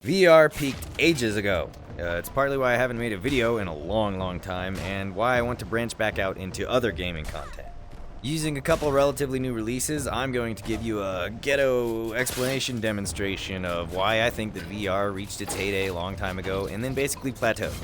VR peaked ages ago. It's partly why I haven't made a video in a long time, and why I want to branch back out into other gaming content. Using a couple relatively new releases, I'm going to give you a ghetto explanation demonstration of why I think that VR reached its heyday a long time ago, and then basically plateaued.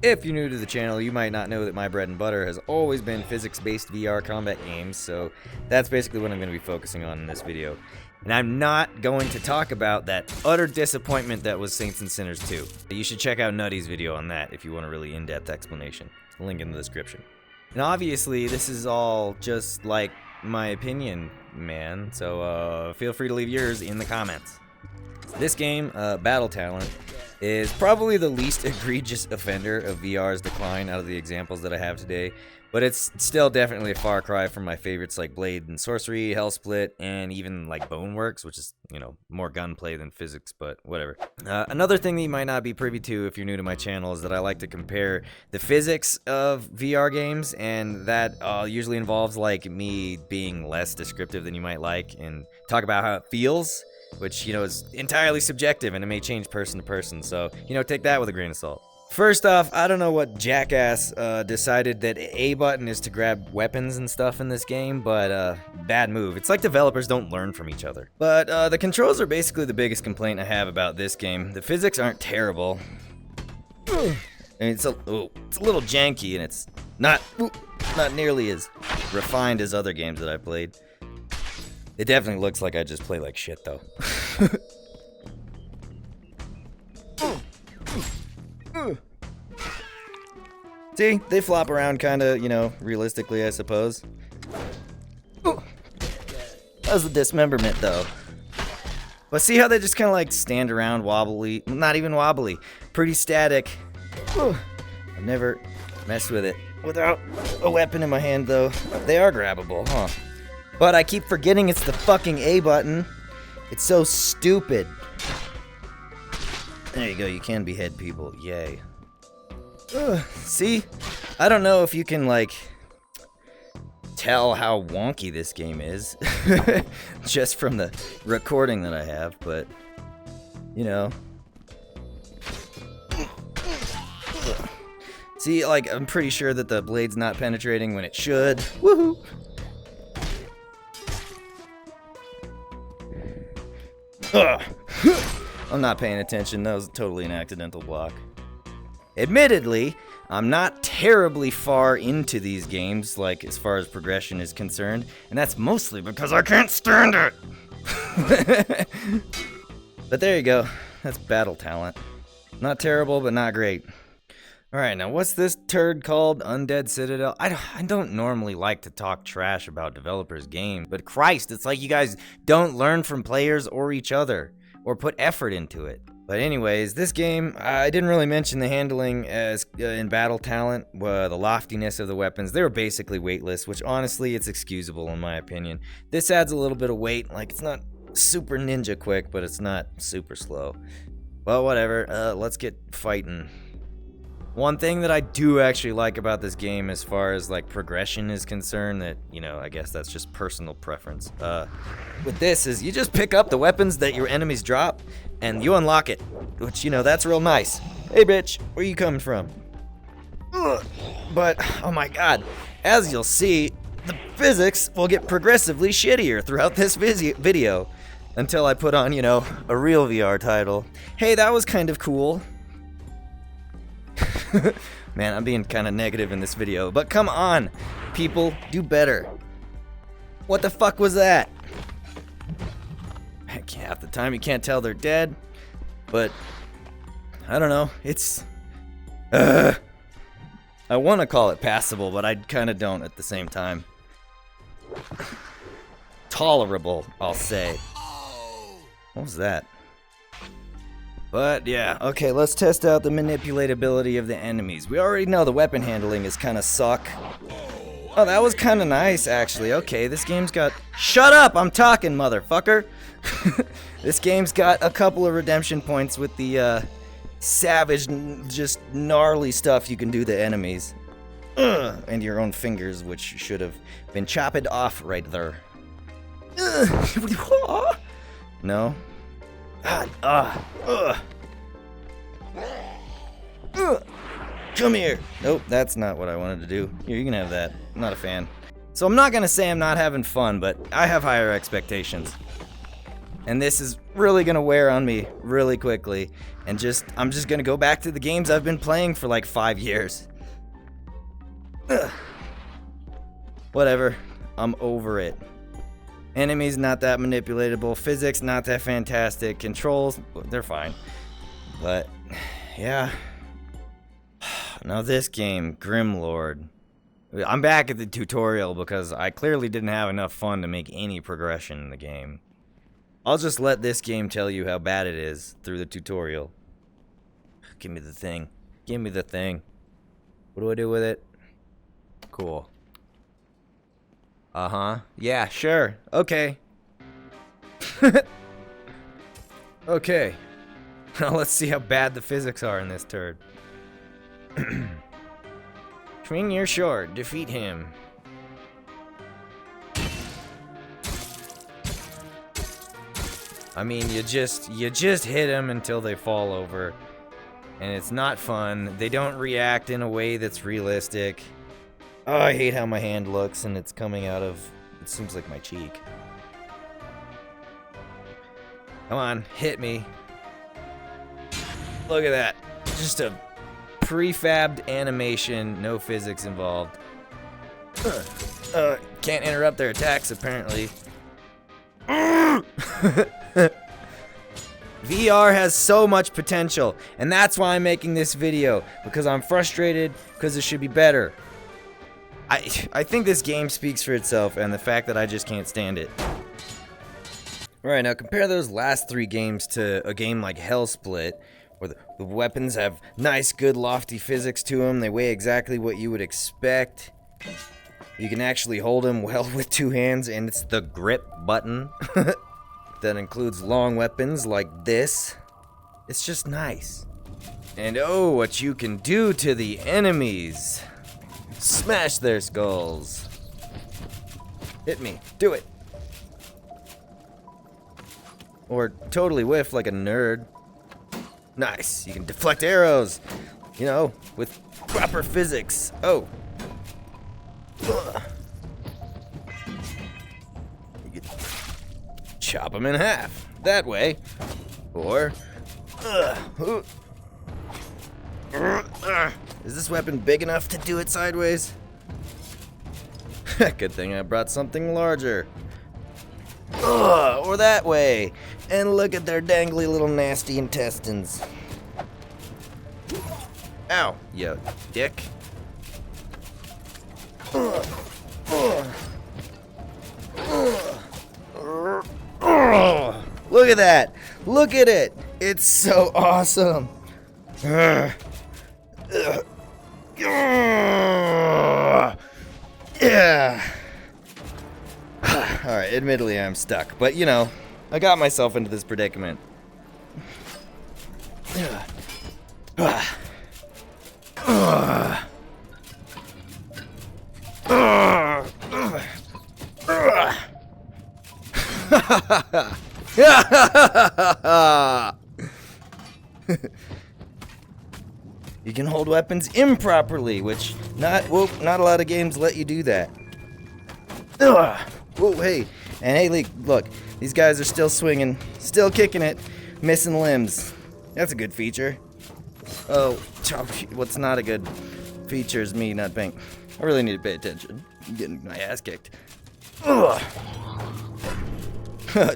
If you're new to the channel, you might not know that my bread and butter has always been physics-based VR combat games, so that's basically what I'm going to be focusing on in this video. And I'm not going to talk about that utter disappointment that was Saints and Sinners 2. You should check out Nutty's video on that if you want a really in-depth explanation. Link in the description. And obviously, this is all just like my opinion, man, so feel free to leave yours in the comments. This game, Battle Talent, is probably the least egregious offender of VR's decline out of the examples that I have today, but it's still definitely a far cry from my favorites like Blade and Sorcery, Hellsplit, and even like Boneworks, which is, you know, more gunplay than physics, but whatever. Another thing that you might not be privy to if you're new to my channel is that I like to compare the physics of VR games, and that usually involves like me being less descriptive than you might like, and talk about how it feels, which, you know, is entirely subjective and it may change person to person, so, you know, take that with a grain of salt. First off, I don't know what jackass decided that A button is to grab weapons and stuff in this game, but bad move. It's like developers don't learn from each other. But the controls are basically the biggest complaint I have about this game. The physics aren't terrible. And it's a little janky, and it's not nearly as refined as other games that I've played. It definitely looks like I just play like shit, though. See, they flop around kinda, you know, realistically, I suppose. How's the dismemberment, though? But see how they just kinda like stand around wobbly, not even wobbly, pretty static. I've never messed with it without a weapon in my hand, though. They are grabbable, huh? But I keep forgetting it's the fucking A button. It's so stupid. There you go, you can behead people, yay. See? I don't know if you can, like, tell how wonky this game is. Just from the recording that I have, but, you know. See, like, I'm pretty sure that the blade's not penetrating when it should. Woohoo! I'm not paying attention, that was totally an accidental block. Admittedly, I'm not terribly far into these games, like as far as progression is concerned, and that's mostly because I can't stand it! But there you go, that's Battle Talent. Not terrible, but not great. Alright, now what's this turd called? Undead Citadel? I don't normally like to talk trash about developers' games, but Christ, it's like you guys don't learn from players or each other, or put effort into it. But anyways, this game, I didn't really mention the handling as in Battle Talent, the loftiness of the weapons. They were basically weightless, which honestly, it's excusable in my opinion. This adds a little bit of weight, like it's not super ninja quick, but it's not super slow. Well, whatever, let's get fighting. One thing that I do actually like about this game as far as like progression is concerned, that, you know, I guess that's just personal preference. With this is you just pick up the weapons that your enemies drop and you unlock it, which, you know, that's real nice. Hey bitch, where you coming from? But, oh my god, as you'll see, the physics will get progressively shittier throughout this video until I put on, you know, a real VR title. Hey, that was kind of cool. Man, I'm being kind of negative in this video, but come on, people, do better. What the fuck was that? Heck, half the time you can't tell they're dead, but I don't know, it's... I want to call it passable, but I kind of don't at the same time. Tolerable, I'll say. What was that? But yeah, okay, let's test out the manipulatability of the enemies. We already know the weapon handling is kind of suck. Oh, that was kind of nice, actually. Okay, this game's got... Shut up! I'm talking, motherfucker! This game's got a couple of redemption points with the savage, just gnarly stuff you can do to enemies. And your own fingers, which should have been chopped off right there. No? God, come here. Nope, that's not what I wanted to do. Here, you can have that. I'm not a fan. So I'm not gonna say I'm not having fun, but I have higher expectations. And this is really gonna wear on me really quickly. And I'm just gonna go back to the games I've been playing for like 5 years. Whatever, I'm over it. Enemies not that manipulatable, physics not that fantastic, controls, they're fine. But, yeah. Now this game, Grimlord. I'm back at the tutorial because I clearly didn't have enough fun to make any progression in the game. I'll just let this game tell you how bad it is through the tutorial. Give me the thing. Give me the thing. What do I do with it? Cool. Uh-huh. Yeah, sure. Okay. Okay. Now let's see how bad the physics are in this turd. Swing your sword. Defeat him. I mean, you just hit them until they fall over. And it's not fun. They don't react in a way that's realistic. Oh, I hate how my hand looks and it's coming out of, it seems like my cheek. Come on, hit me. Look at that. Just a prefabbed animation, no physics involved. Can't interrupt their attacks, apparently. VR has so much potential, and that's why I'm making this video, because I'm frustrated, because it should be better. I think this game speaks for itself, and the fact that I just can't stand it. Alright, now compare those last 3 games to a game like Hellsplit, where the weapons have nice, good, lofty physics to them. They weigh exactly what you would expect. You can actually hold them well with 2 hands, and it's the grip button. That includes long weapons like this. It's just nice. And oh, what you can do to the enemies. Smash their skulls. Hit me. Do it. Or totally whiff like a nerd. Nice. You can deflect arrows. You know, with proper physics. Oh. You can chop them in half. That way. Or... Is this weapon big enough to do it sideways? Good thing I brought something larger. Or that way. And look at their dangly little nasty intestines. Ow, you dick. Look at that. Look at it. It's so awesome. Yeah. Alright, admittedly I'm stuck, but you know, I got myself into this predicament. You can hold weapons improperly, which not a lot of games let you do that. Whoa, hey, and hey, look, these guys are still swinging, still kicking it, missing limbs. That's a good feature. Oh, what's not a good feature is me not paying. I really need to pay attention. I'm getting my ass kicked.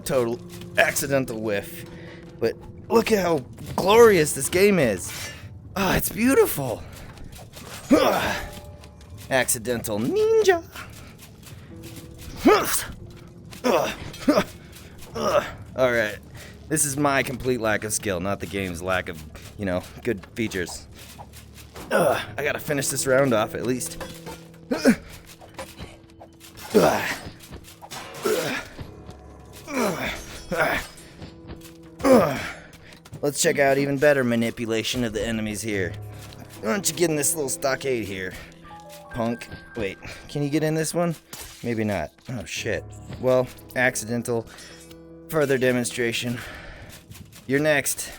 Total accidental whiff. But look at how glorious this game is. Oh, it's beautiful. Accidental ninja. Alright. This is my complete lack of skill, not the game's lack of, you know, good features. I gotta finish this round off at least. Let's check out even better manipulation of the enemies here. Why don't you get in this little stockade here, punk? Wait, can you get in this one? Maybe not. Oh shit. Well, accidental. Further demonstration. You're next.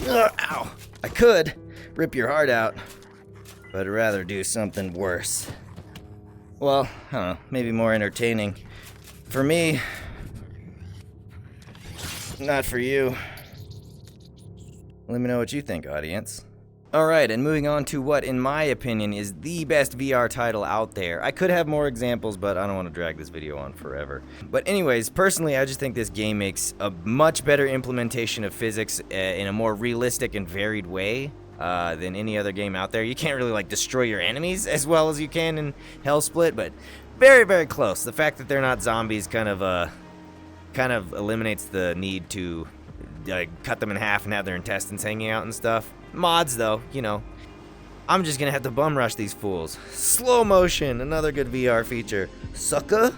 Ow. I could rip your heart out, but I'd rather do something worse. Well, I don't know, maybe more entertaining. For me, not for you. Let me know what you think, audience. Alright, and moving on to what, in my opinion, is the best VR title out there. I could have more examples, but I don't want to drag this video on forever. But anyways, personally, I just think this game makes a much better implementation of physics in a more realistic and varied way than any other game out there. You can't really, like, destroy your enemies as well as you can in Hellsplit, but very, very close. The fact that they're not zombies kind of eliminates the need to cut them in half and have their intestines hanging out and stuff. Mods, though, you know. I'm just gonna have to bum rush these fools. Slow motion, another good VR feature. Sucker?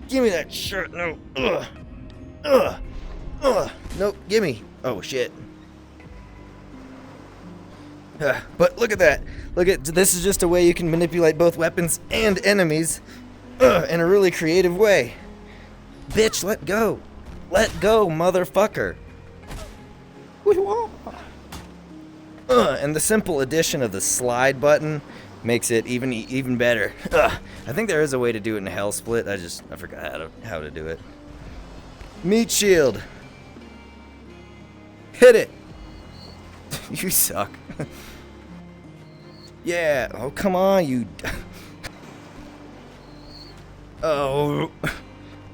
Give me that shirt, no. Nope, gimme. Oh, shit. But look at that. This is just a way you can manipulate both weapons and enemies in a really creative way. Bitch, let go. Let go, motherfucker. And the simple addition of the slide button makes it even better. I think there is a way to do it in Hellsplit. I forgot how to do it. Meat shield. Hit it. You suck. Yeah. Oh, come on, you. Oh.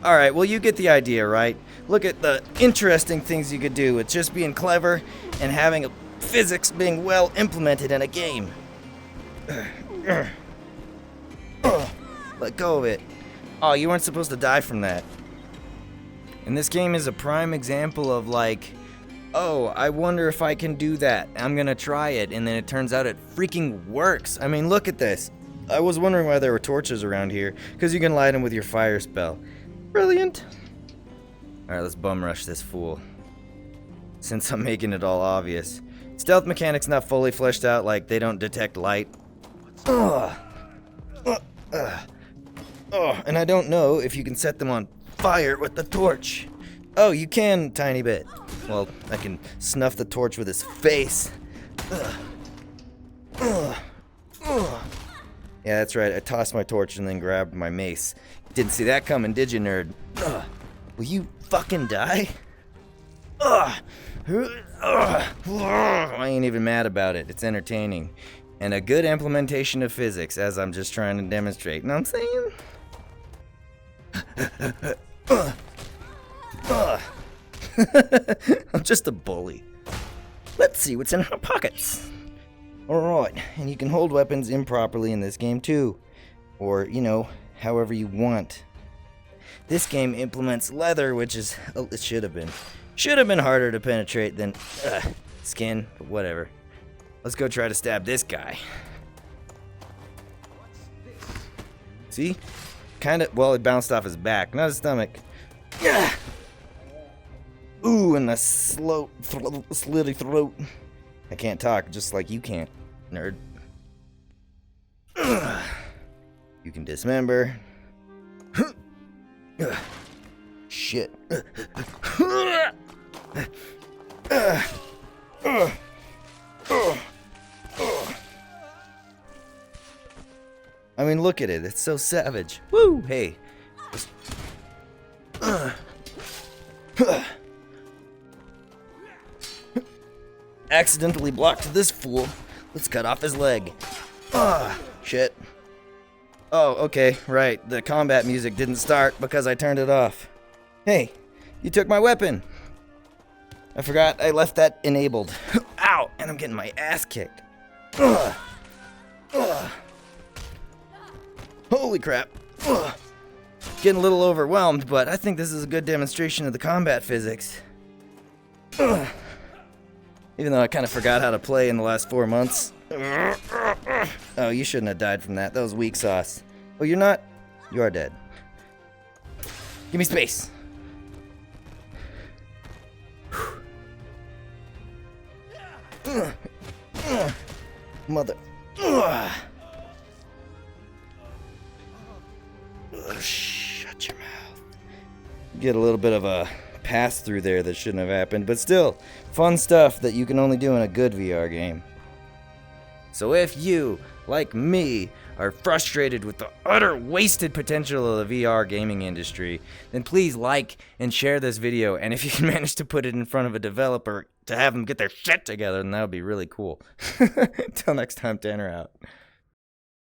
All right. Well, you get the idea, right? Look at the interesting things you could do with just being clever and having physics being well implemented in a game. Let go of it. Oh, you weren't supposed to die from that. And this game is a prime example of, like, oh, I wonder if I can do that. I'm gonna try it, and then it turns out it freaking works. I mean, look at this. I was wondering why there were torches around here, because you can light them with your fire spell. Brilliant. Alright, let's bum rush this fool. Since I'm making it all obvious. Stealth mechanics not fully fleshed out, like they don't detect light. And I don't know if you can set them on fire with the torch. Oh, you can, tiny bit. Well, I can snuff the torch with his face. Yeah, that's right. I tossed my torch and then grabbed my mace. Didn't see that coming, did you, nerd? Will you fucking die? I ain't even mad about it. It's entertaining. And a good implementation of physics, as I'm just trying to demonstrate. Know what I'm saying? I'm just a bully. Let's see what's in our pockets. Alright, and you can hold weapons improperly in this game too. Or, you know, however you want. This game implements leather, which is, oh, it should have been harder to penetrate than skin, but whatever. Let's go try to stab this guy. See? Well, it bounced off his back, not his stomach. Ooh, and the slitty throat. I can't talk, just like you can't, nerd. You can dismember. Shit. I mean, look at it. It's so savage. Woo! Hey. Accidentally blocked this fool. Let's cut off his leg. Shit. Oh, okay, right. The combat music didn't start because I turned it off. Hey, you took my weapon. I forgot I left that enabled. Ow! And I'm getting my ass kicked. Holy crap. Getting a little overwhelmed, but I think this is a good demonstration of the combat physics. Even though I kind of forgot how to play in the last 4 months. Oh, you shouldn't have died from that. That was weak sauce. Oh, you're not? You are dead. Give me space. Mother. Shut your mouth. get a little bit of a pass through there that shouldn't have happened, but still, fun stuff that you can only do in a good VR game. So if you, like me, are frustrated with the utter wasted potential of the VR gaming industry, then please like and share this video, and if you can manage to put it in front of a developer to have them get their shit together, then that would be really cool. Until next time, Tanner out.